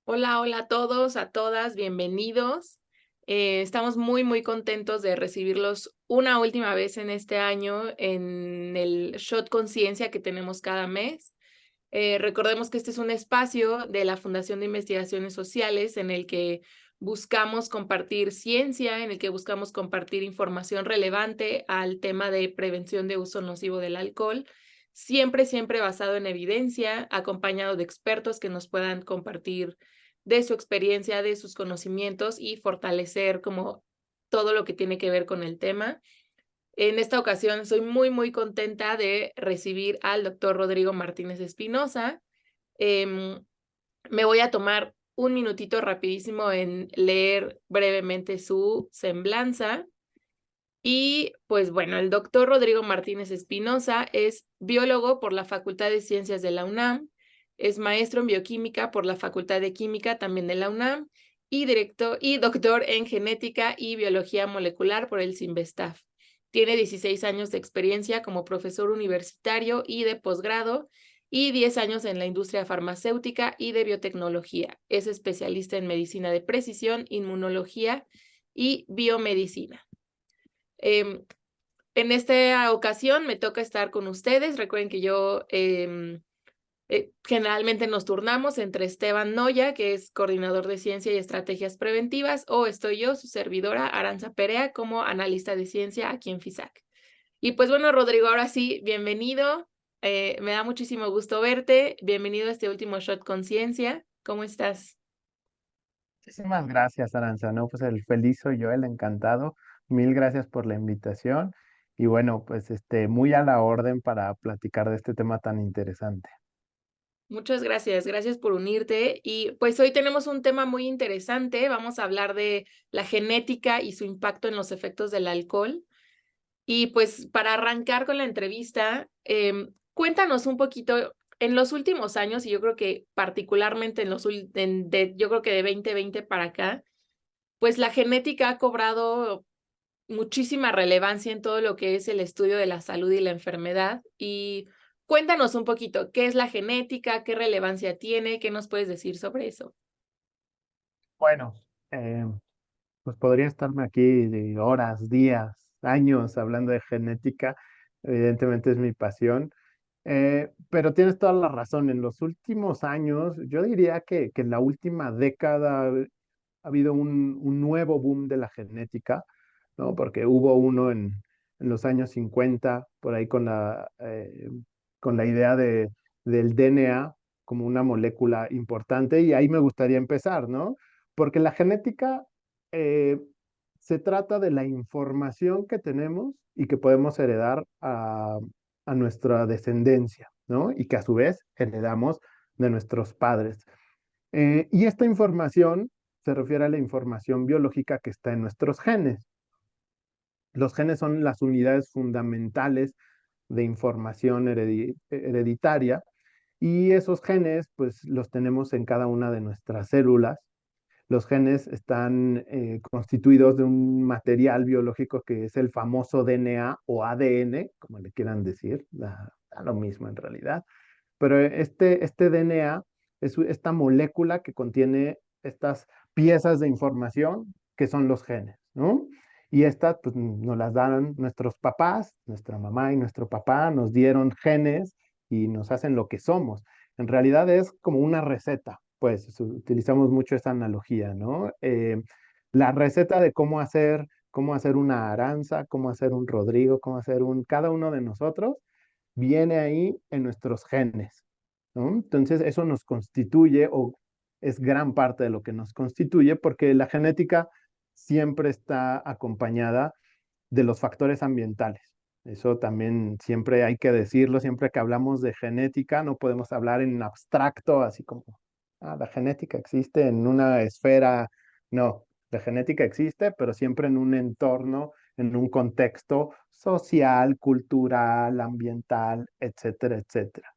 Hola, hola a todos, a todas, bienvenidos. Estamos muy contentos de recibirlos una última vez en este año en el Shot Conciencia que tenemos cada mes. Recordemos que este es un espacio de la Fundación de Investigaciones Sociales en el que buscamos compartir ciencia, en el que buscamos compartir información relevante al tema de prevención de uso nocivo del alcohol, siempre basado en evidencia, acompañado de expertos que nos puedan compartir de su experiencia, de sus conocimientos y fortalecer como todo lo que tiene que ver con el tema. En esta ocasión estoy muy contenta de recibir al doctor Rodrigo Martínez Espinosa. Em, Me voy a tomar un minutito rapidísimo en leer brevemente su semblanza. Y pues bueno, el doctor Rodrigo Martínez Espinosa es biólogo por la Facultad de Ciencias de la UNAM, es maestro en bioquímica por la Facultad de Química también de la UNAM y doctor en genética y biología molecular por el CIMBESTAF. Tiene 16 años de experiencia como profesor universitario y de posgrado y 10 años en la industria farmacéutica y de biotecnología. Es especialista en medicina de precisión, inmunología y biomedicina. Em, en esta ocasión me toca estar con ustedes. Recuerden que yo generalmente nos turnamos entre Esteban Noya, que es coordinador de ciencia y estrategias preventivas, o estoy yo, su servidora, Aranza Perea, como analista de ciencia aquí en FISAC. Y pues bueno, Rodrigo, ahora sí, bienvenido. Me da muchísimo gusto verte. Bienvenido a este último Shot Conciencia. ¿Cómo estás? Muchísimas gracias, Aranza. No, pues el feliz soy yo, el encantado. Mil gracias por la invitación. Y bueno, pues muy a la orden para platicar de este tema tan interesante. Muchas gracias, gracias por unirte. Y pues hoy tenemos un tema muy interesante. Vamos a hablar de la genética y su impacto en los efectos del alcohol. Y pues para arrancar con la entrevista, cuéntanos un poquito, en los últimos años, y yo creo que particularmente yo creo que de 2020 para acá, pues la genética ha cobrado muchísima relevancia en todo lo que es el estudio de la salud y la enfermedad. Y cuéntanos un poquito, ¿qué es la genética? ¿Qué relevancia tiene? ¿Qué nos puedes decir sobre eso? Bueno, eh, pues podría estarme aquí de horas, días, años hablando de genética. Evidentemente es mi pasión. Pero tienes toda la razón. En los últimos años, yo diría que en la última década ha habido un nuevo boom de la genética, ¿no? Porque hubo uno en los años 50 por ahí con la idea del DNA como una molécula importante, y ahí me gustaría empezar, ¿no? Porque la genética eh, se trata de la información que tenemos y que podemos heredar a nuestra descendencia, ¿no? Y que a su vez heredamos de nuestros padres. Y esta información se refiere a la información biológica que está en nuestros genes. Los genes son las unidades fundamentales de información hereditaria, y esos genes pues los tenemos en cada una de nuestras células. Los genes están constituidos de un material biológico que es el famoso DNA o ADN, como le quieran decir, da lo mismo en realidad. Pero este DNA es esta molécula que contiene estas piezas de información que son los genes, ¿no? Y estas pues, nos las dan nuestros papás, nuestra mamá y nuestro papá nos dieron genes y nos hacen lo que somos. En realidad es como una receta, pues utilizamos mucho esa analogía, ¿no? La receta de cómo hacer una Aranza, cómo hacer un Rodrigo, cómo hacer cada uno de nosotros viene ahí en nuestros genes, ¿no? Entonces, eso nos constituye o es gran parte de lo que nos constituye, porque la genética siempre está acompañada de los factores ambientales. Eso también siempre hay que decirlo, siempre que hablamos de genética, no podemos hablar en abstracto, así como, la genética existe en una esfera. No, la genética existe, pero siempre en un entorno, en un contexto social, cultural, ambiental, etcétera, etcétera.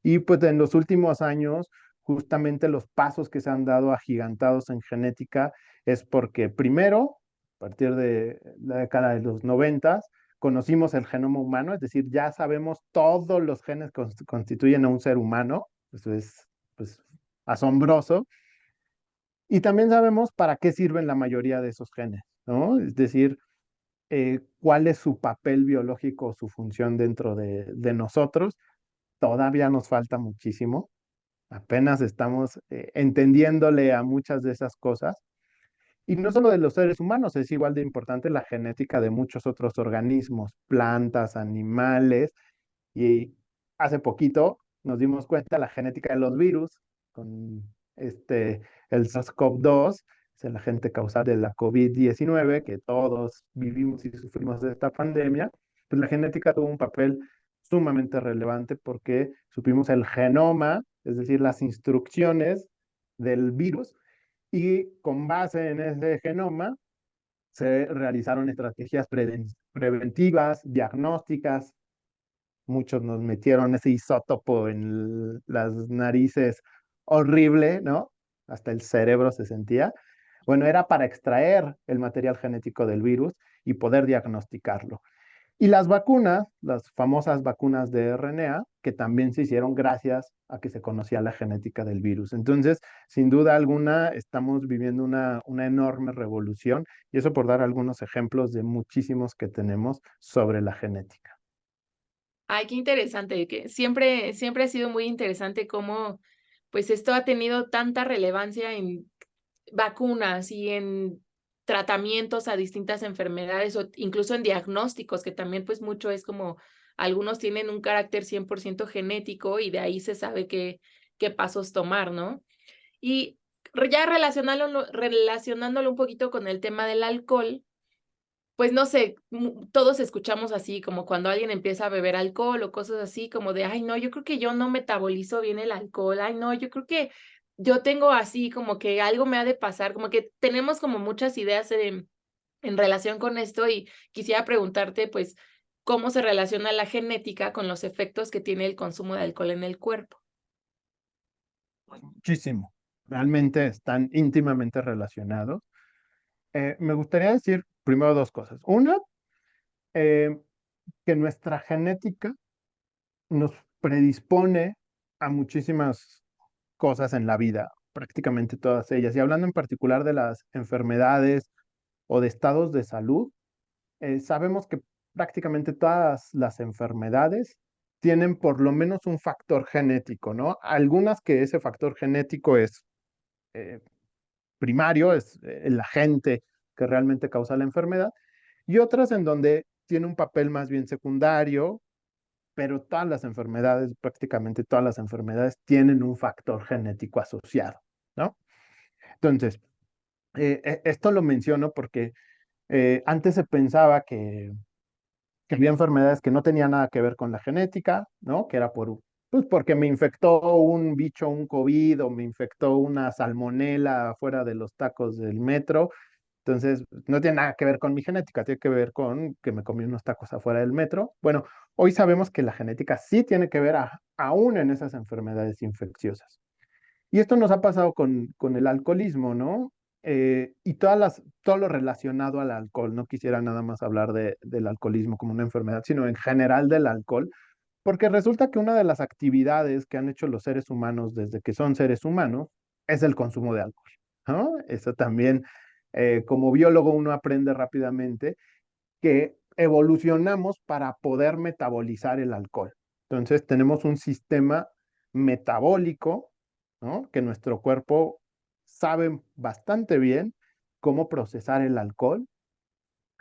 Y pues en los últimos años, justamente los pasos que se han dado agigantados en genética es porque primero, a partir de la década de los 90, conocimos el genoma humano, es decir, ya sabemos todos los genes que constituyen a un ser humano. Eso es pues asombroso. Y también sabemos para qué sirven la mayoría de esos genes, ¿no? Es decir, cuál es su papel biológico, su función dentro de nosotros. Todavía nos falta muchísimo. Apenas estamos entendiéndole a muchas de esas cosas. Y no solo de los seres humanos, es igual de importante la genética de muchos otros organismos, plantas, animales. Y hace poquito nos dimos cuenta la genética de los virus con el SARS-CoV-2, es el agente causal de la COVID-19, que todos vivimos y sufrimos de esta pandemia. Pues la genética tuvo un papel sumamente relevante porque supimos el genoma, es decir, las instrucciones del virus, y con base en ese genoma se realizaron estrategias preventivas, diagnósticas. Muchos nos metieron ese isótopo en las narices horrible, ¿no? Hasta el cerebro se sentía. Bueno, era para extraer el material genético del virus y poder diagnosticarlo. Y las vacunas, las famosas vacunas de RNA, que también se hicieron gracias a que se conocía la genética del virus. Entonces, sin duda alguna, estamos viviendo una enorme revolución, y eso por dar algunos ejemplos de muchísimos que tenemos sobre la genética. Ay, qué interesante, que siempre ha sido muy interesante cómo, pues, esto ha tenido tanta relevancia en vacunas y en tratamientos a distintas enfermedades, o incluso en diagnósticos, que también, pues, mucho es como algunos tienen un carácter 100% genético y de ahí se sabe qué pasos tomar, ¿no? Y ya relacionándolo un poquito con el tema del alcohol, pues no sé, todos escuchamos así, como cuando alguien empieza a beber alcohol o cosas así, como de: "Ay, no, yo creo que yo no metabolizo bien el alcohol. Ay, no, yo creo que yo tengo así, como que algo me ha de pasar", como que tenemos como muchas ideas en relación con esto, y quisiera preguntarte, pues, ¿cómo se relaciona la genética con los efectos que tiene el consumo de alcohol en el cuerpo? Muchísimo. Realmente están íntimamente relacionados. Me gustaría decir primero dos cosas. Una, eh, que nuestra genética nos predispone a muchísimas cosas en la vida, prácticamente todas ellas. Y hablando en particular de las enfermedades o de estados de salud, sabemos que prácticamente todas las enfermedades tienen por lo menos un factor genético, ¿no? Algunas que ese factor genético es eh, primario, es el agente que realmente causa la enfermedad, y otras en donde tiene un papel más bien secundario, pero todas las enfermedades, prácticamente todas las enfermedades tienen un factor genético asociado, ¿no? Entonces, esto lo menciono porque antes se pensaba que había enfermedades que no tenían nada que ver con la genética, ¿no? Que era pues porque me infectó un bicho, un COVID, o me infectó una salmonela fuera de los tacos del metro. Entonces, no tiene nada que ver con mi genética, tiene que ver con que me comí unos tacos afuera del metro. Bueno, hoy sabemos que la genética sí tiene que ver aún en esas enfermedades infecciosas. Y esto nos ha pasado con el alcoholismo, ¿no? Y todo lo relacionado al alcohol. No quisiera nada más hablar del alcoholismo como una enfermedad, sino en general del alcohol, porque resulta que una de las actividades que han hecho los seres humanos desde que son seres humanos es el consumo de alcohol, ¿no? Eso también, como biólogo, uno aprende rápidamente que evolucionamos para poder metabolizar el alcohol. Entonces tenemos un sistema metabólico, ¿no? Que nuestro cuerpo sabe bastante bien cómo procesar el alcohol.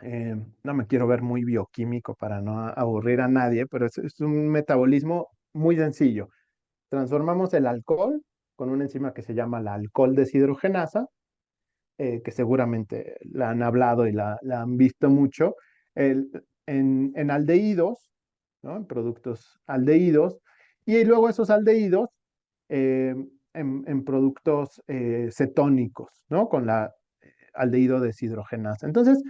No me quiero ver muy bioquímico para no aburrir a nadie, pero es un metabolismo muy sencillo. Transformamos el alcohol con una enzima que se llama la alcohol deshidrogenasa, que seguramente la han hablado y la han visto mucho, el- en aldehídos, ¿no? En productos aldehídos, y luego esos aldehídos eh, en productos cetónicos, ¿no? Con la aldehído deshidrogenasa. Entonces,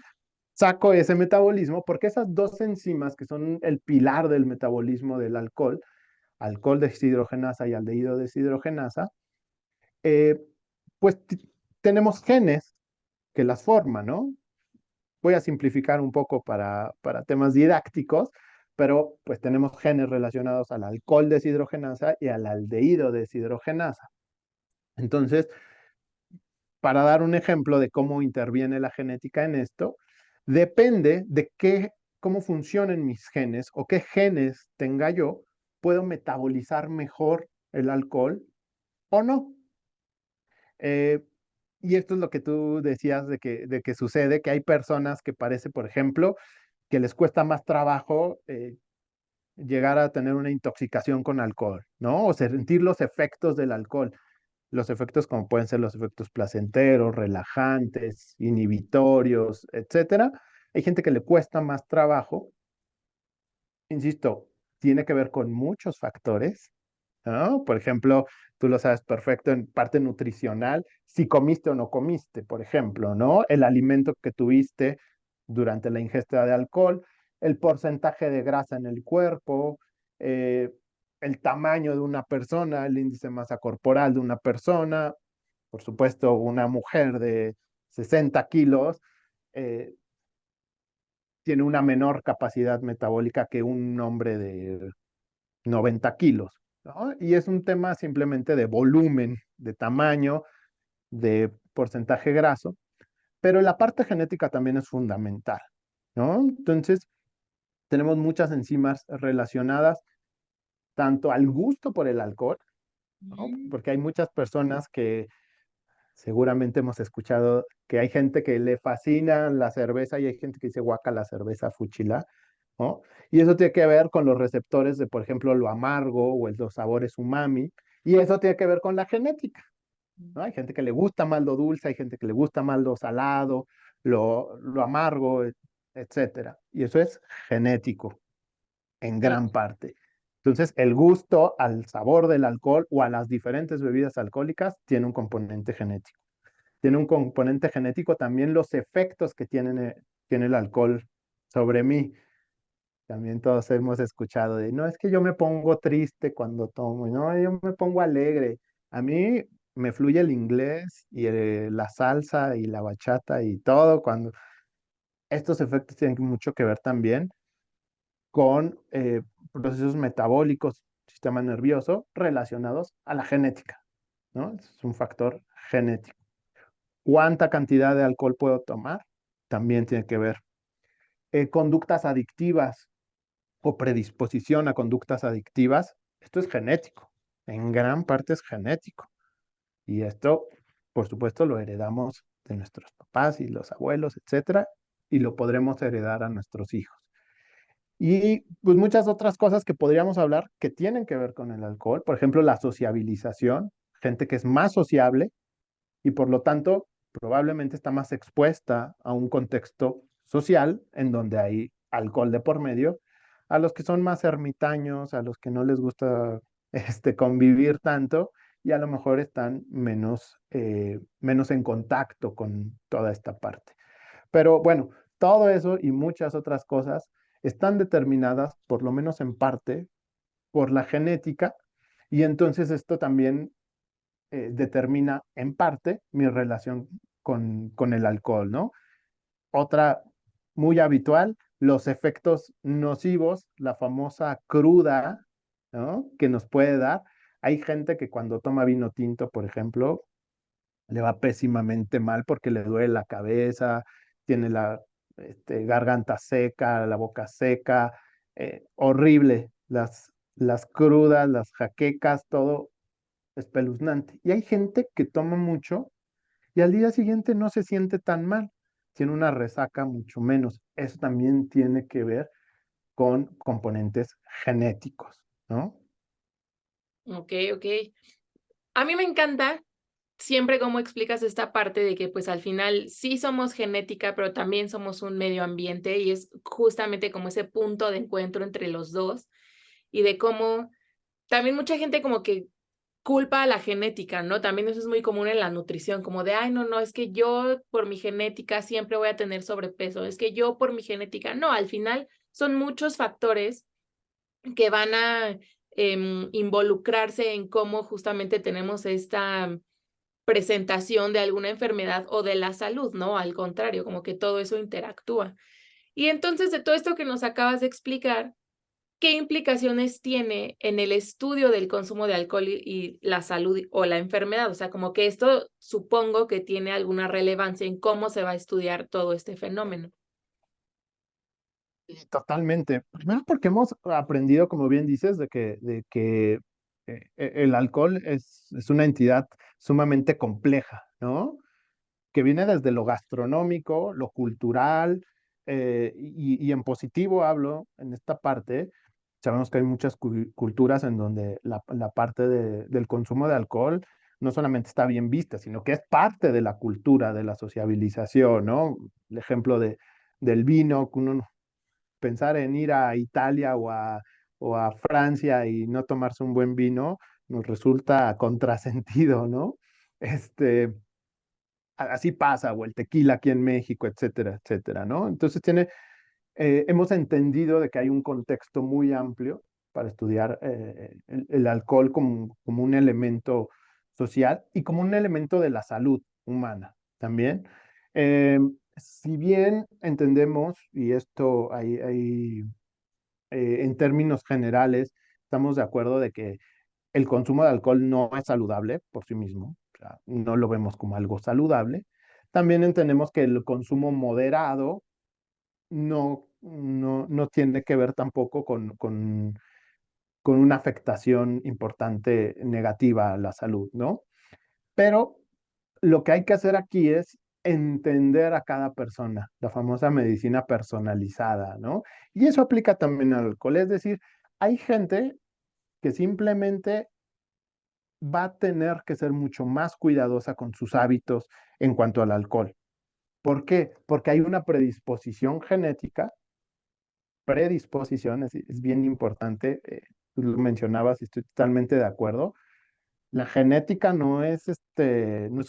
saco ese metabolismo porque esas dos enzimas que son el pilar del metabolismo del alcohol, alcohol deshidrogenasa y aldehído deshidrogenasa, eh, pues tenemos genes que las forman, ¿no? Voy a simplificar un poco para temas didácticos, pero pues tenemos genes relacionados al alcohol deshidrogenasa y al aldehído deshidrogenasa. Entonces, para dar un ejemplo de cómo interviene la genética en esto, depende de cómo funcionan mis genes o qué genes tenga yo, puedo metabolizar mejor el alcohol o no. Eh, y esto es lo que tú decías de que sucede, que hay personas que parece, por ejemplo, que les cuesta más trabajo llegar a tener una intoxicación con alcohol, ¿no? O sentir los efectos del alcohol. Los efectos como pueden ser los efectos placenteros, relajantes, inhibitorios, etcétera. Hay gente que le cuesta más trabajo, insisto, tiene que ver con muchos factores, ¿no? Por ejemplo, tú lo sabes perfecto en parte nutricional, si comiste o no comiste, por ejemplo, ¿no? El alimento que tuviste durante la ingesta de alcohol, el porcentaje de grasa en el cuerpo, eh, el tamaño de una persona, el índice de masa corporal de una persona, por supuesto, una mujer de 60 kilos eh, tiene una menor capacidad metabólica que un hombre de 90 kilos, ¿no? Y es un tema simplemente de volumen, de tamaño, de porcentaje graso, pero la parte genética también es fundamental, ¿no? Entonces, tenemos muchas enzimas relacionadas tanto al gusto por el alcohol, ¿no? Mm. Porque hay muchas personas que seguramente hemos escuchado que hay gente que le fascina la cerveza y hay gente que dice guaca la cerveza fuchila, ¿no? Y eso tiene que ver con los receptores de, por ejemplo, lo amargo o los sabores umami, y eso tiene que ver con la genética, ¿no? Hay gente que le gusta más lo dulce, hay gente que le gusta más lo salado, lo amargo, etcétera. Y eso es genético en Ok, gran parte. Entonces, el gusto al sabor del alcohol o a las diferentes bebidas alcohólicas tiene un componente genético. Tiene un componente genético también los efectos que tiene el alcohol sobre mí. También todos hemos escuchado de, no, es que yo me pongo triste cuando tomo, no, yo me pongo alegre. A mí me fluye el inglés y la salsa y la bachata y todo, cuando estos efectos tienen mucho que ver también con procesos metabólicos, sistema nervioso, relacionados a la genética, ¿no? Es un factor genético. ¿Cuánta cantidad de alcohol puedo tomar? También tiene que ver. Conductas adictivas o predisposición a conductas adictivas, esto es genético, en gran parte es genético. Y esto, por supuesto, lo heredamos de nuestros papás y los abuelos, etcétera, y lo podremos heredar a nuestros hijos. Y pues muchas otras cosas que podríamos hablar que tienen que ver con el alcohol, por ejemplo, la sociabilización, gente que es más sociable y por lo tanto probablemente está más expuesta a un contexto social en donde hay alcohol de por medio, a los que son más ermitaños, a los que no les gusta convivir tanto y a lo mejor están menos en contacto con toda esta parte. Pero bueno, todo eso y muchas otras cosas están determinadas, por lo menos en parte, por la genética y entonces esto también determina en parte mi relación con el alcohol, ¿no? Otra muy habitual, los efectos nocivos, la famosa cruda, ¿no? Que nos puede dar. Hay gente que cuando toma vino tinto, por ejemplo, le va pésimamente mal porque le duele la cabeza, tiene la garganta seca, la boca seca, horrible. Las crudas, las jaquecas, todo espeluznante. Y hay gente que toma mucho y al día siguiente no se siente tan mal, tiene una resaca mucho menos. Eso también tiene que ver con componentes genéticos, ¿no? ok, ok. A mí me encanta siempre cómo explicas esta parte de que, pues, al final sí somos genética, pero también somos un medio ambiente, y es justamente como ese punto de encuentro entre los 2 y de cómo también mucha gente como que culpa a la genética, ¿no? También eso es muy común en la nutrición, como de: "Ay, no, no, es que yo por mi genética siempre voy a tener sobrepeso, es que yo por mi genética". No, al final son muchos factores que van a, involucrarse en cómo justamente tenemos esta presentación de alguna enfermedad o de la salud, ¿no? Al contrario, como que todo eso interactúa. Y entonces, de todo esto que nos acabas de explicar, ¿qué implicaciones tiene en el estudio del consumo de alcohol y la salud o la enfermedad? O sea, como que esto supongo que tiene alguna relevancia en cómo se va a estudiar todo este fenómeno. Y totalmente. Primero porque hemos aprendido, como bien dices, de que el alcohol es una entidad sumamente compleja, ¿no? Que viene desde lo gastronómico, lo cultural, y en positivo hablo en esta parte. Sabemos que hay muchas culturas en donde la parte del consumo de alcohol no solamente está bien vista, sino que es parte de la cultura, de la sociabilización, ¿no? El ejemplo del vino, que uno pensar en ir a Italia o a Francia y no tomarse un buen vino nos resulta contrasentido, ¿no? Este, así pasa, o el tequila aquí en México, etcétera, etcétera, ¿no? Entonces hemos entendido de que hay un contexto muy amplio para estudiar el alcohol como un elemento social y como un elemento de la salud humana también. Eh, si bien entendemos, y esto en términos generales, estamos de acuerdo de que el consumo de alcohol no es saludable por sí mismo, o sea, no lo vemos como algo saludable. También entendemos que el consumo moderado no tiene que ver tampoco con una afectación importante negativa a la salud, ¿no? Pero lo que hay que hacer aquí es entender a cada persona, la famosa medicina personalizada, ¿no? Y eso aplica también al alcohol, es decir, hay gente que simplemente va a tener que ser mucho más cuidadosa con sus hábitos en cuanto al alcohol. ¿Por qué? Porque hay una predisposición genética, predisposición es bien importante, tú lo mencionabas y estoy totalmente de acuerdo. La genética no es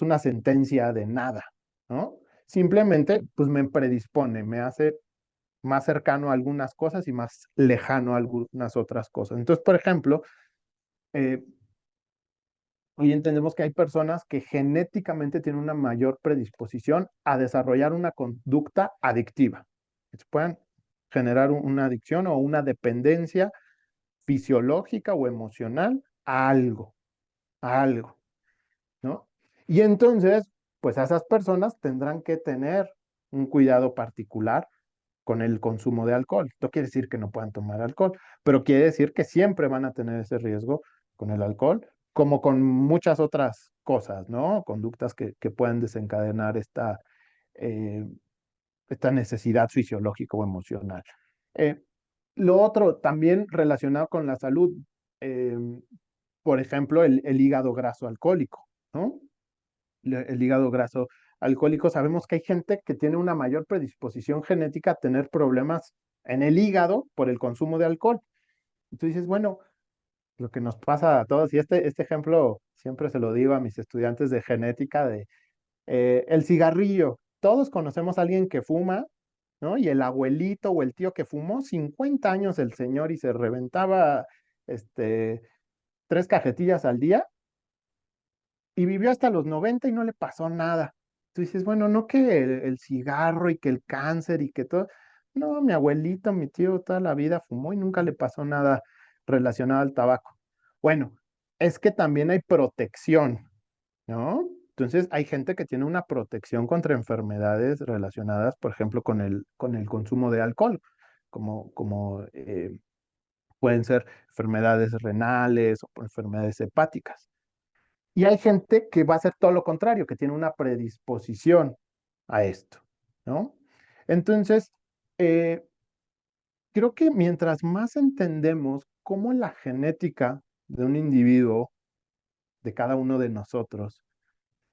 una sentencia de nada, ¿no? Simplemente, pues me predispone, me hace más cercano a algunas cosas y más lejano a algunas otras cosas. Entonces, por ejemplo, eh, hoy entendemos que hay personas que genéticamente tienen una mayor predisposición a desarrollar una conducta adictiva, que se puedan generar una adicción o una dependencia fisiológica o emocional a algo, ¿no? Y entonces, pues a esas personas tendrán que tener un cuidado particular con el consumo de alcohol. Esto quiere decir que no puedan tomar alcohol, pero quiere decir que siempre van a tener ese riesgo con el alcohol, como con muchas otras cosas, ¿no? Conductas que pueden desencadenar eh, esta necesidad fisiológica o emocional. Eh, lo otro, también relacionado con la salud, eh, por ejemplo, el hígado graso alcohólico, ¿no? El hígado graso alcohólico, sabemos que hay gente que tiene una mayor predisposición genética a tener problemas en el hígado por el consumo de alcohol. Y tú dices, bueno, lo que nos pasa a todos, y este ejemplo siempre se lo digo a mis estudiantes de genética, de el cigarrillo. Todos conocemos a alguien que fuma, ¿no? Y el abuelito o el tío que fumó 50 años el señor y se reventaba este, 3 cajetillas al día y vivió hasta los 90 y no le pasó nada. Tú dices, bueno, no que el cigarro y que el cáncer y que todo. No, mi abuelito, mi tío, toda la vida fumó y nunca le pasó nada relacionado al tabaco. Bueno, es que también hay protección, ¿no? Entonces, hay gente que tiene una protección contra enfermedades relacionadas, por ejemplo, con el consumo de alcohol, como pueden ser enfermedades renales o enfermedades hepáticas. Y hay gente que va a hacer todo lo contrario, que tiene una predisposición a esto, ¿no? Entonces, eh, creo que mientras más entendemos cómo la genética de un individuo, de cada uno de nosotros,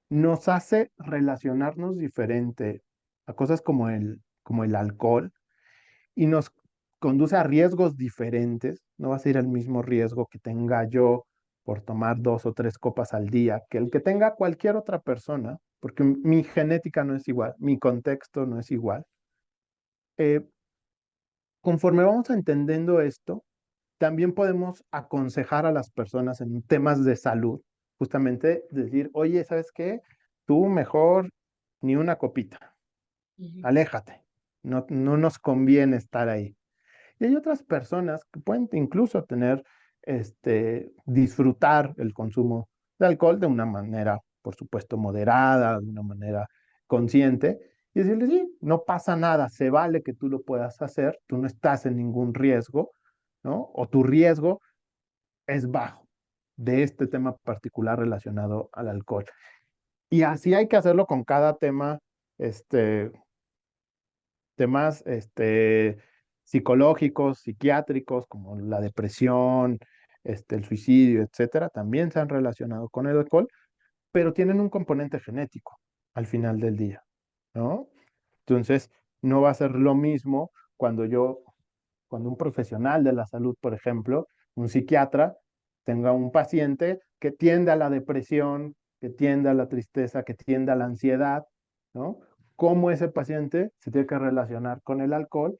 nos hace relacionarnos diferente a cosas como el alcohol y nos conduce a riesgos diferentes. No va a ser el mismo riesgo que tenga yo por tomar 2 o 3 copas al día que el que tenga cualquier otra persona, porque mi genética no es igual, mi contexto no es igual. Eh, conforme vamos entendiendo esto, también podemos aconsejar a las personas en temas de salud, justamente decir, oye, ¿sabes qué? Tú mejor ni una copita, Ujú. aléjate, no nos conviene estar ahí. Y hay otras personas que pueden incluso tener, disfrutar el consumo de alcohol de una manera, por supuesto, moderada, de una manera consciente, y decirle, sí, no pasa nada, se vale que tú lo puedas hacer, tú no estás en ningún riesgo, ¿no? O tu riesgo es bajo de este tema particular relacionado al alcohol. Y así hay que hacerlo con cada tema, este, temas, psicológicos, psiquiátricos, como la depresión, el suicidio, etcétera, también se han relacionado con el alcohol, pero tienen un componente genético al final del día, ¿no? Entonces, no va a ser lo mismo cuando un profesional de la salud, por ejemplo, un psiquiatra, tenga un paciente que tiende a la depresión, que tiende a la tristeza, que tiende a la ansiedad, ¿no? Cómo ese paciente se tiene que relacionar con el alcohol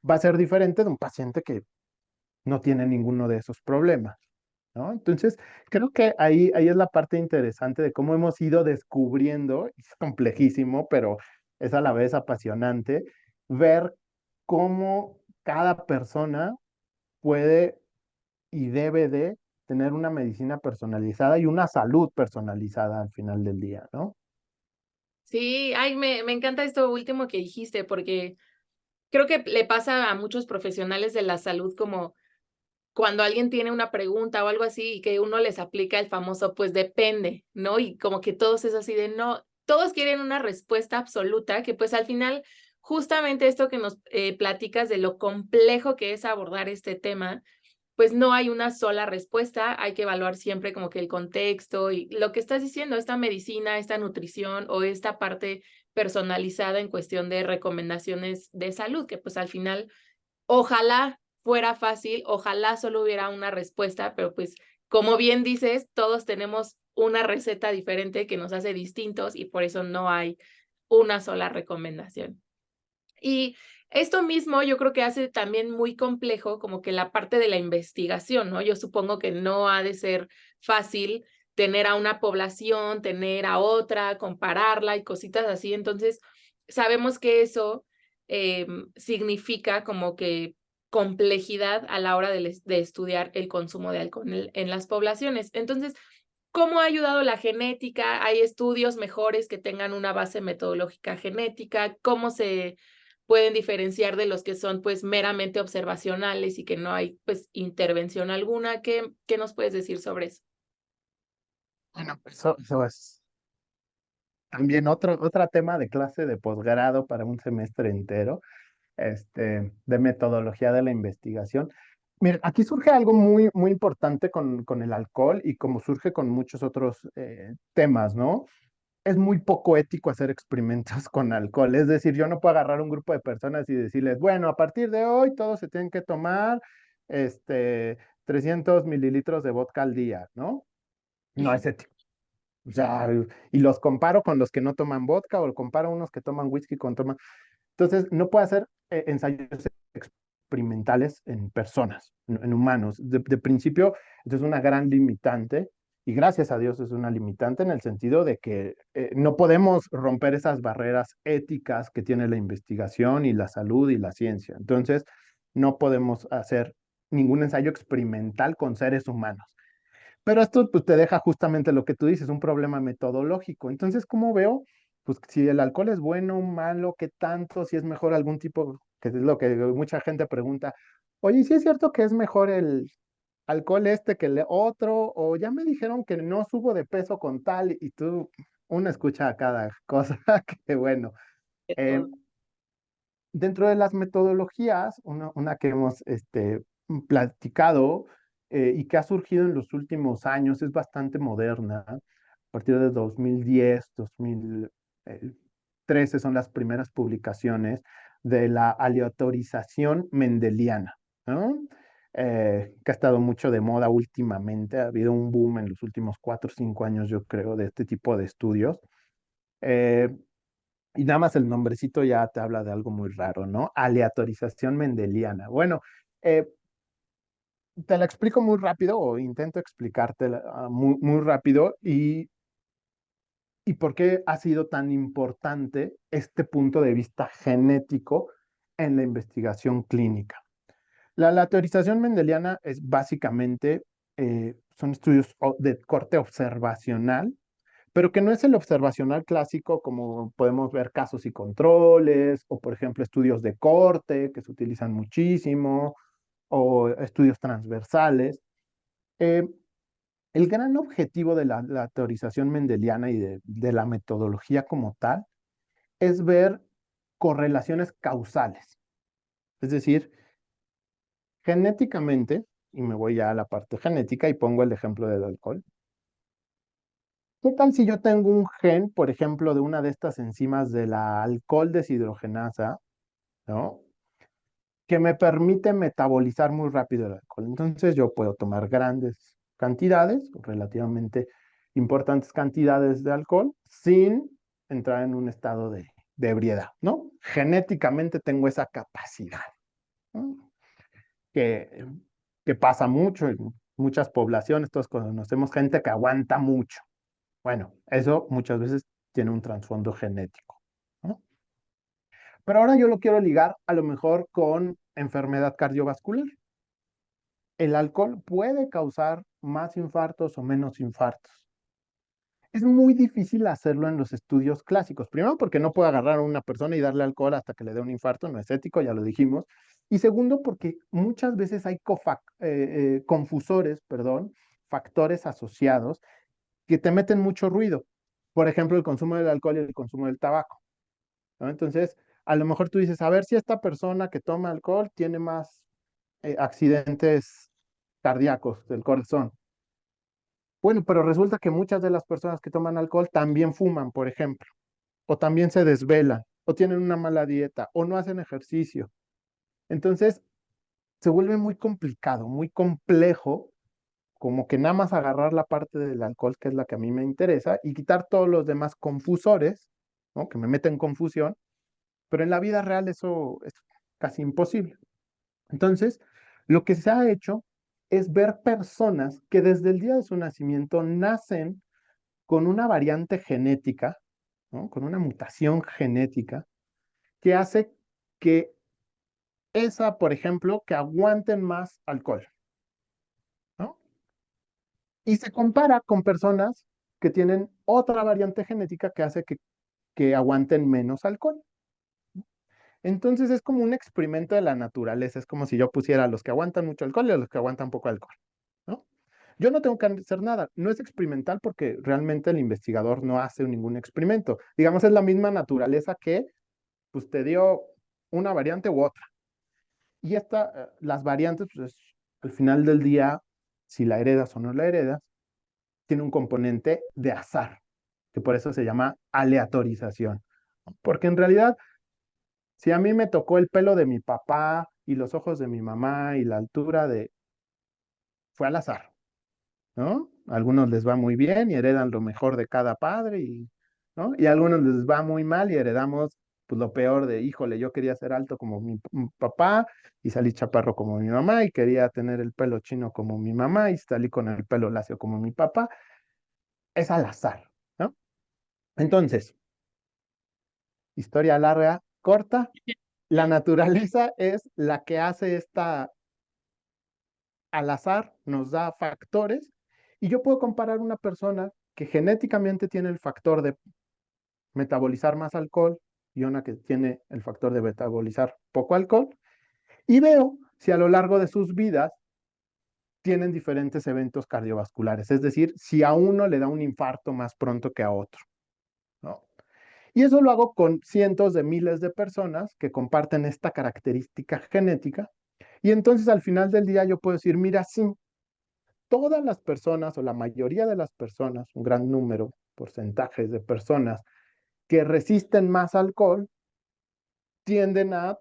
va a ser diferente de un paciente que no tiene ninguno de esos problemas, ¿no? Entonces, creo que ahí es la parte interesante de cómo hemos ido descubriendo, es complejísimo, pero es a la vez apasionante, ver cómo cada persona puede y debe de tener una medicina personalizada y una salud personalizada al final del día, ¿no? Sí, ay, me encanta esto último que dijiste, porque creo que le pasa a muchos profesionales de la salud como cuando alguien tiene una pregunta o algo así, y que uno les aplica el famoso, pues depende, ¿no? Y como que todos es así de no, todos quieren una respuesta absoluta, que pues al final, justamente esto que nos platicas de lo complejo que es abordar este tema, pues no hay una sola respuesta, hay que evaluar siempre como que el contexto y lo que estás diciendo, esta medicina, esta nutrición o esta parte personalizada en cuestión de recomendaciones de salud, que pues al final ojalá fuera fácil, ojalá solo hubiera una respuesta, pero pues como bien dices, todos tenemos una receta diferente que nos hace distintos y por eso no hay una sola recomendación. Y esto mismo yo creo que hace también muy complejo como que la parte de la investigación, ¿no? Yo supongo que no ha de ser fácil tener a una población, tener a otra, compararla y cositas así. Entonces, sabemos que eso significa como que complejidad a la hora de estudiar el consumo de alcohol en las poblaciones. Entonces, ¿cómo ha ayudado la genética? ¿Hay estudios mejores que tengan una base metodológica genética? ¿Cómo se pueden diferenciar de los que son, pues, meramente observacionales y que no hay, pues, intervención alguna? ¿Qué nos puedes decir sobre eso? Bueno, pues eso es también otro tema de clase de posgrado para un semestre entero, de metodología de la investigación. Mira, aquí surge algo muy, muy importante con el alcohol y como surge con muchos otros temas, ¿no? Es muy poco ético hacer experimentos con alcohol. Es decir, yo no puedo agarrar un grupo de personas y decirles, bueno, a partir de hoy todos se tienen que tomar este, 300 mililitros de vodka al día, ¿no? No es ético. O sea, y los comparo con los que no toman vodka o comparo unos que toman whisky con toman. Entonces, no puedo hacer ensayos experimentales en personas, en humanos. De principio, esto es una gran limitante y gracias a Dios es una limitante en el sentido de que no podemos romper esas barreras éticas que tiene la investigación y la salud y la ciencia. Entonces, no podemos hacer ningún ensayo experimental con seres humanos. Pero esto pues, te deja justamente lo que tú dices, un problema metodológico. Entonces, ¿cómo veo? Pues si el alcohol es bueno, malo, qué tanto, si es mejor algún tipo, que es lo que mucha gente pregunta, oye, ¿sí es cierto que es mejor el alcohol este que el otro? O ya me dijeron que no subo de peso con tal y tú, uno escucha a cada cosa, que bueno. De Eh, todo. Dentro de las metodologías, una que hemos platicado y que ha surgido en los últimos años, es bastante moderna. A partir de 2010, 2013 son las primeras publicaciones de la aleatorización mendeliana, ¿no? Que ha estado mucho de moda últimamente. Ha habido un boom en los últimos 4 o 5 años, yo creo, de este tipo de estudios. Eh, y nada más el nombrecito ya te habla de algo muy raro, ¿no? Aleatorización mendeliana. Bueno, eh, te la explico muy rápido o intento explicártela muy, muy rápido y por qué ha sido tan importante este punto de vista genético en la investigación clínica. La teorización mendeliana es básicamente, son estudios de corte observacional, pero que no es el observacional clásico como podemos ver casos y controles, o por ejemplo estudios de corte que se utilizan muchísimo, o estudios transversales. Eh, el gran objetivo de la teorización mendeliana y de la metodología como tal es ver correlaciones causales. Es decir, genéticamente, y me voy ya a la parte genética y pongo el ejemplo del alcohol. ¿Qué tal si yo tengo un gen, por ejemplo, de una de estas enzimas de la alcohol deshidrogenasa, ¿no? Que me permite metabolizar muy rápido el alcohol. Entonces yo puedo tomar grandes cantidades, relativamente importantes cantidades de alcohol, sin entrar en un estado de ebriedad, ¿no? Genéticamente tengo esa capacidad, ¿no? que, que pasa mucho en muchas poblaciones, todos conocemos gente que aguanta mucho. Bueno, eso muchas veces tiene un trasfondo genético, ¿no? Pero ahora yo lo quiero ligar a lo mejor con enfermedad cardiovascular. El alcohol puede causar más infartos o menos infartos. Es muy difícil hacerlo en los estudios clásicos. Primero, porque no puedo agarrar a una persona y darle alcohol hasta que le dé un infarto, no es ético, ya lo dijimos. Y segundo, porque muchas veces hay confusores, perdón, factores asociados que te meten mucho ruido. Por ejemplo, el consumo del alcohol y el consumo del tabaco, ¿no? Entonces, a lo mejor tú dices, a ver si esta persona que toma alcohol tiene más accidentes cardíacos del corazón. Bueno, pero resulta que muchas de las personas que toman alcohol también fuman, por ejemplo, o también se desvelan, o tienen una mala dieta, o no hacen ejercicio. Entonces, se vuelve muy complicado, muy complejo, como que nada más agarrar la parte del alcohol, que es la que a mí me interesa, y quitar todos los demás confusores, ¿no? Que me meten confusión, pero en la vida real eso es casi imposible. Entonces, lo que se ha hecho es ver personas que desde el día de su nacimiento nacen con una variante genética, ¿no? Con una mutación genética que hace que esa, por ejemplo, que aguanten más alcohol, ¿no? Y se compara con personas que tienen otra variante genética que hace que aguanten menos alcohol. Entonces es como un experimento de la naturaleza, es como si yo pusiera a los que aguantan mucho alcohol y a los que aguantan poco alcohol, ¿no? Yo no tengo que hacer nada, no es experimental porque realmente el investigador no hace ningún experimento. Digamos, es la misma naturaleza que pues te dio una variante u otra. Y las variantes, pues al final del día, si la heredas o no la heredas, tiene un componente de azar, que por eso se llama aleatorización. Porque en realidad, si a mí me tocó el pelo de mi papá y los ojos de mi mamá y la altura fue al azar, ¿no? A algunos les va muy bien y heredan lo mejor de cada padre, ¿no? Y a algunos les va muy mal y heredamos pues, lo peor de, híjole, yo quería ser alto como mi papá y salí chaparro como mi mamá y quería tener el pelo chino como mi mamá y salí con el pelo lacio como mi papá. Es al azar, ¿no? Entonces, historia larga, corta, la naturaleza es la que hace esta al azar, nos da factores y yo puedo comparar una persona que genéticamente tiene el factor de metabolizar más alcohol y una que tiene el factor de metabolizar poco alcohol y veo si a lo largo de sus vidas tienen diferentes eventos cardiovasculares, es decir, si a uno le da un infarto más pronto que a otro, ¿no? Y eso lo hago con cientos de miles de personas que comparten esta característica genética y entonces al final del día yo puedo decir, mira, sí, todas las personas o la mayoría de las personas, un gran número, porcentajes de personas que resisten más alcohol, tienden a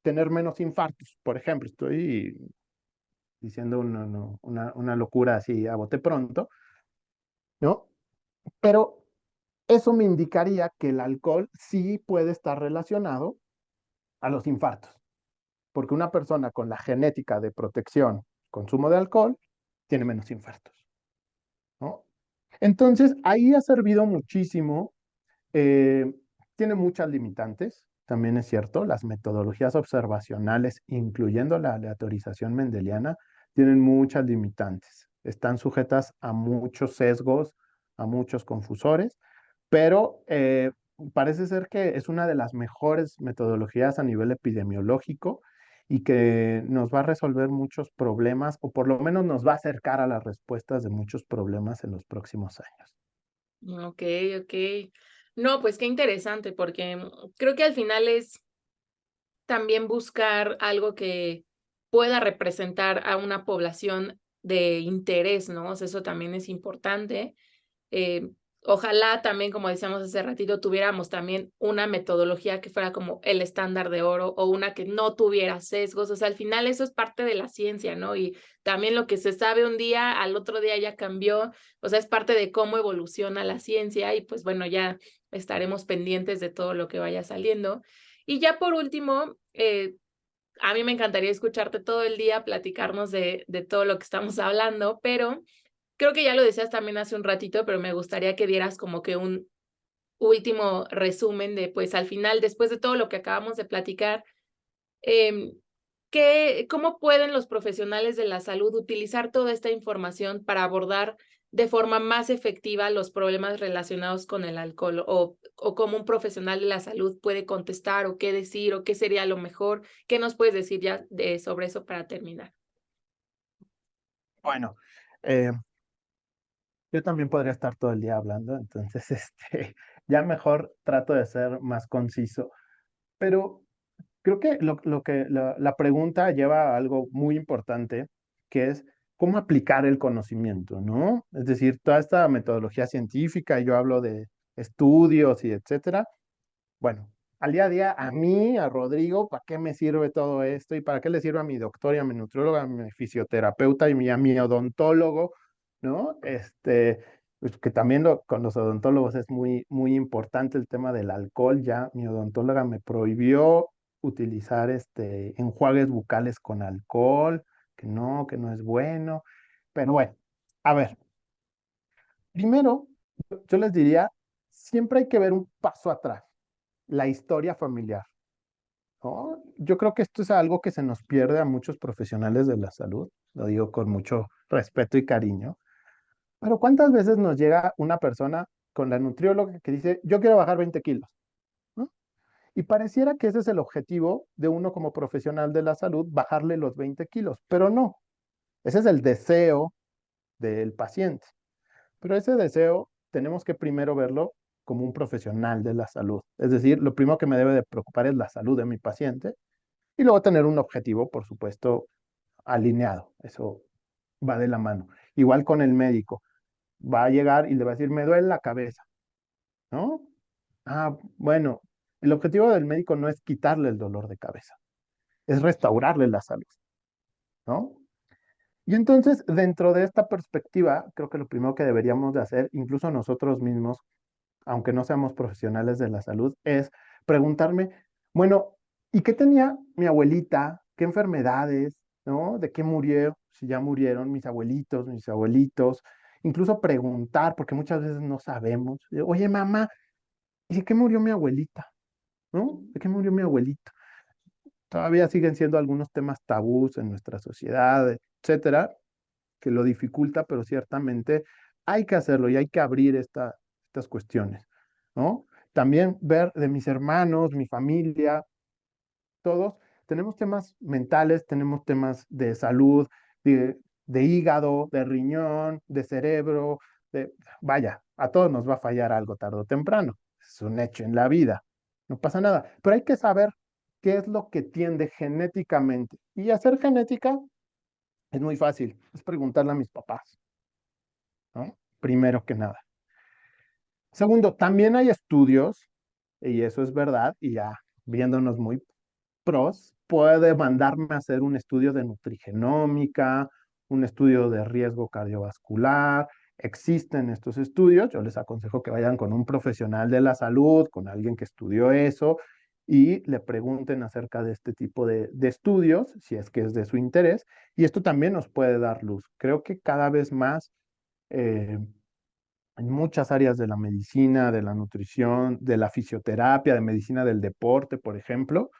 tener menos infartos. Por ejemplo, estoy diciendo una locura así a bote pronto, ¿no? Pero eso me indicaría que el alcohol sí puede estar relacionado a los infartos, porque una persona con la genética de protección, consumo de alcohol, tiene menos infartos, ¿no? Entonces, ahí ha servido muchísimo. Eh, tiene muchas limitantes. también es cierto, las metodologías observacionales, incluyendo la aleatorización mendeliana, tienen muchas limitantes. Están sujetas a muchos sesgos, a muchos confusores, pero parece ser que es una de las mejores metodologías a nivel epidemiológico y que nos va a resolver muchos problemas, o por lo menos nos va a acercar a las respuestas de muchos problemas en los próximos años. Okey, okey. No, pues qué interesante, porque, creo que al final es también buscar algo que pueda representar a una población de interés, ¿no? O sea, eso también es importante. Eh, Ojalá también, como decíamos hace ratito, tuviéramos también una metodología que fuera como el estándar de oro o una que no tuviera sesgos. O sea, al final eso es parte de la ciencia, ¿no? Y también lo que se sabe un día, al otro día ya cambió. O sea, es parte de cómo evoluciona la ciencia y pues bueno, ya estaremos pendientes de todo lo que vaya saliendo. Y ya por último, a mí me encantaría escucharte todo el día, platicarnos de todo lo que estamos hablando, pero creo que ya lo decías también hace un ratito, pero me gustaría que dieras como que un último resumen de, pues, al final, después de todo lo que acabamos de platicar, em, cómo pueden los profesionales de la salud utilizar toda esta información para abordar de forma más efectiva los problemas relacionados con el alcohol? O cómo un profesional de la salud puede contestar, o qué decir, o qué sería lo mejor. ¿Qué nos puedes decir ya sobre eso para terminar? Bueno, eh, yo también podría estar todo el día hablando, entonces ya mejor trato de ser más conciso, pero creo que la pregunta lleva a algo muy importante, que es cómo aplicar el conocimiento, ¿no? Es decir, toda esta metodología científica, yo hablo de estudios y etcétera. Bueno, al día a día, a mí, a Rodrigo, ¿para qué me sirve todo esto? ¿Y para qué le sirve a mi doctor y a mi nutrióloga, a mi fisioterapeuta y a mi odontólogo? ¿No? Pues que también con los odontólogos es muy, muy importante el tema del alcohol. Ya mi odontóloga me prohibió utilizar enjuagues bucales con alcohol, que no es bueno. Pero bueno, a ver, primero, yo les diría, siempre hay que ver un paso atrás, la historia familiar, ¿no? Yo creo que esto es algo que se nos pierde a muchos profesionales de la salud, lo digo con mucho respeto y cariño, pero ¿cuántas veces nos llega una persona con la nutrióloga que dice, yo quiero bajar 20 kilos, ¿no? Y pareciera que ese es el objetivo de uno como profesional de la salud, bajarle los 20 kilos, pero no, ese es el deseo del paciente. Pero ese deseo tenemos que primero verlo como un profesional de la salud. Es decir, lo primero que me debe de preocupar es la salud de mi paciente y luego tener un objetivo, por supuesto, alineado. Eso va de la mano. Igual con el médico. Va a llegar y le va a decir, me duele la cabeza, ¿no? Ah, bueno, el objetivo del médico no es quitarle el dolor de cabeza, es restaurarle la salud, ¿no? Y entonces, dentro de esta perspectiva, creo que lo primero que deberíamos de hacer, incluso nosotros mismos, aunque no seamos profesionales de la salud, es preguntarme, bueno, ¿y qué tenía mi abuelita? ¿Qué enfermedades? ¿No? ¿De qué murió? Si ya murieron mis abuelitos, mis abuelitos. Incluso preguntar, porque muchas veces no sabemos. Oye, mamá, ¿y de qué murió mi abuelita? ¿No? ¿De qué murió mi abuelito? Todavía siguen siendo algunos temas tabús en nuestra sociedad, etcétera, que lo dificulta, pero ciertamente hay que hacerlo y hay que abrir estas cuestiones, ¿no? También ver de mis hermanos, mi familia, todos, tenemos temas mentales, tenemos temas de salud, de hígado, de riñón, de cerebro, vaya, a todos nos va a fallar algo tarde o temprano, es un hecho en la vida, no pasa nada, pero hay que saber qué es lo que tiende genéticamente. Y hacer genética es muy fácil, es preguntarle a mis papás, ¿no? Primero que nada. Segundo, también hay estudios, y eso es verdad, y ya viéndonos muy pros, puede mandarme a hacer un estudio de nutrigenómica, un estudio de riesgo cardiovascular. Existen estos estudios, yo les aconsejo que vayan con un profesional de la salud, con alguien que estudió eso, y le pregunten acerca de este tipo de estudios, si es que es de su interés, y esto también nos puede dar luz. Creo que cada vez más eh, en muchas áreas de la medicina, de la nutrición, de la fisioterapia, de medicina del deporte, por ejemplo,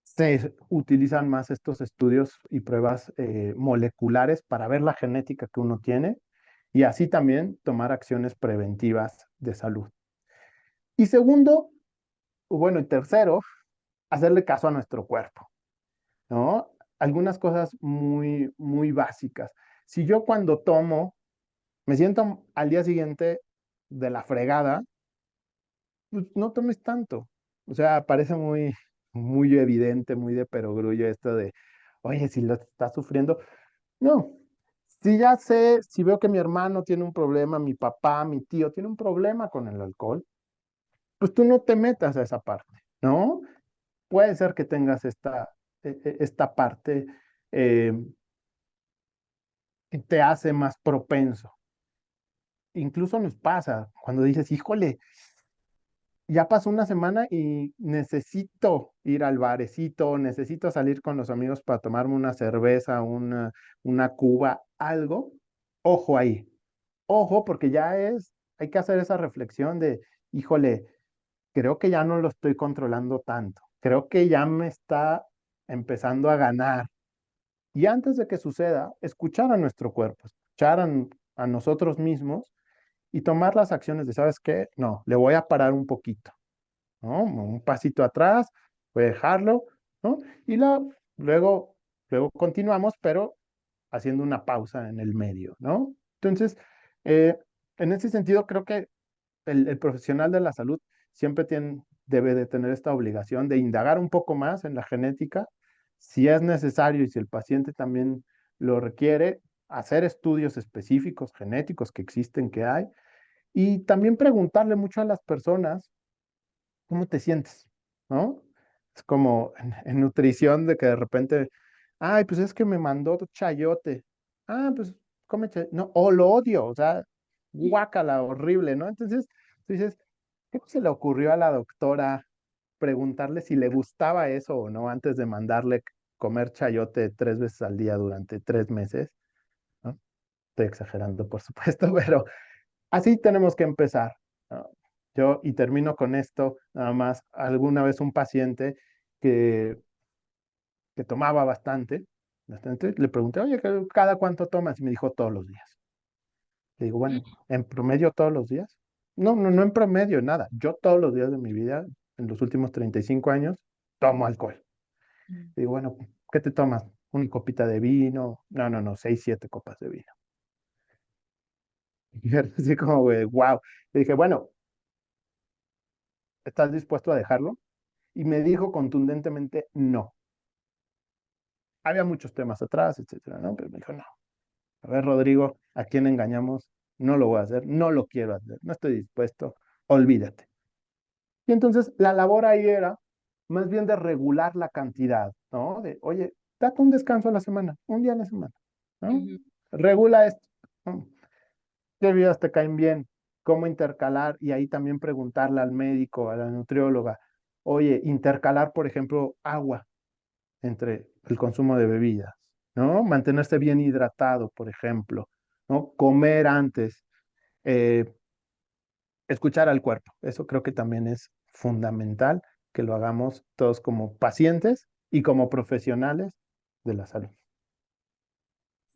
se utilizan más estos estudios y pruebas moleculares para ver la genética que uno tiene y así también tomar acciones preventivas de salud. Y segundo, bueno, y tercero, hacerle caso a nuestro cuerpo, ¿no? Algunas cosas muy, muy básicas. Si yo cuando tomo me siento al día siguiente de la fregada, pues no tomes tanto. O sea, parece muy, muy evidente, muy de perogrullo esto de, oye, si lo estás sufriendo. No, si ya sé, si veo que mi hermano tiene un problema, mi papá, mi tío tiene un problema con el alcohol, pues tú no te metas a esa parte, ¿no? Puede ser que tengas esta parte eh, que te hace más propenso. Incluso nos pasa cuando dices, híjole, ya pasó una semana y necesito ir al barecito, necesito salir con los amigos para tomarme una cerveza, una cuba, algo. Ojo ahí, ojo, porque hay que hacer esa reflexión de, híjole, creo que ya no lo estoy controlando tanto, creo que ya me está empezando a ganar. Y antes de que suceda, escuchar a nuestro cuerpo, escuchar a nosotros mismos y tomar las acciones de, ¿sabes qué? No, le voy a parar un poquito, ¿no? Un pasito atrás, voy a dejarlo, ¿no? Y luego continuamos, pero haciendo una pausa en el medio, ¿no? Entonces, eh, en ese sentido, creo que el profesional de la salud siempre debe de tener esta obligación de indagar un poco más en la genética, si es necesario y si el paciente también lo requiere, hacer estudios específicos genéticos que existen, que hay, y también preguntarle mucho a las personas cómo te sientes, ¿no? Es como en nutrición de que de repente, ay, pues es que me mandó chayote. Ah, pues come chayote. No, o lo odio, o sea, guácala, horrible, ¿no? Entonces, tú dices, ¿qué se le ocurrió a la doctora preguntarle si le gustaba eso o no antes de mandarle comer chayote 3 veces al día durante 3 meses? ¿No? Estoy exagerando, por supuesto, pero así tenemos que empezar, ¿no? Y termino con esto, nada más, alguna vez un paciente que, que tomaba bastante, le pregunté, oye, ¿cada cuánto tomas? Y me dijo, todos los días. Le digo, bueno, ¿en promedio todos los días? No, no, no en promedio, nada. Yo todos los días de mi vida, en los últimos 35 años, tomo alcohol. Le digo, bueno, ¿qué te tomas? ¿Una copita de vino? No, no, no, 6, 7 copas de vino. Y era así como, wow. Le dije, bueno, ¿estás dispuesto a dejarlo? Y me dijo contundentemente no. Había muchos temas atrás, etcétera, ¿no? Pero me dijo, no. A ver, Rodrigo, ¿a quién engañamos? No lo voy a hacer, no lo quiero hacer, no estoy dispuesto, olvídate. Y entonces la labor ahí era más bien de regular la cantidad, ¿no? De, oye, date un descanso a la semana, un día a la semana, ¿no? Ujú. Regula esto, ¿no? ¿Qué bebidas te caen bien? ¿Cómo intercalar? Y ahí también preguntarle al médico, a la nutrióloga, oye, intercalar, por ejemplo, agua entre el consumo de bebidas, ¿no? Mantenerse bien hidratado, por ejemplo, ¿no? Comer antes, eh, escuchar al cuerpo. Eso creo que también es fundamental que lo hagamos todos como pacientes y como profesionales de la salud.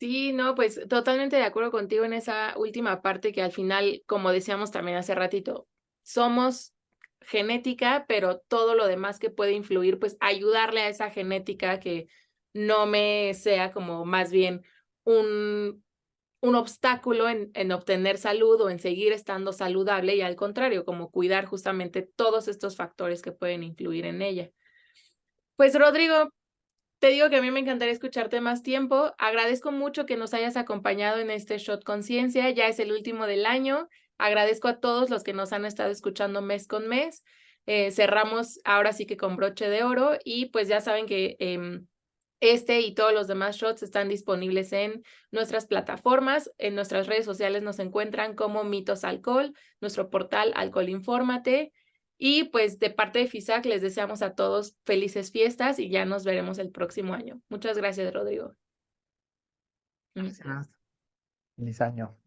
Sí, no, pues totalmente de acuerdo contigo en esa última parte que al final, como decíamos también hace ratito, somos genética, pero todo lo demás que puede influir, pues ayudarle a esa genética que no me sea como más bien un, un obstáculo en obtener salud o en seguir estando saludable y al contrario, como cuidar justamente todos estos factores que pueden influir en ella. Pues Rodrigo, te digo que a mí me encantaría escucharte más tiempo. Agradezco mucho que nos hayas acompañado en este Shot Conciencia. Ya es el último del año. Agradezco a todos los que nos han estado escuchando mes con mes. Cerramos ahora sí que con broche de oro y pues ya saben que este y todos los demás shots están disponibles en nuestras plataformas. En nuestras redes sociales nos encuentran como Mitos Alcohol, nuestro portal Alcohol Infórmate. Y pues de parte de FISAC les deseamos a todos felices fiestas y ya nos veremos el próximo año. Muchas gracias, Rodrigo. Mm. Gracias. Feliz año.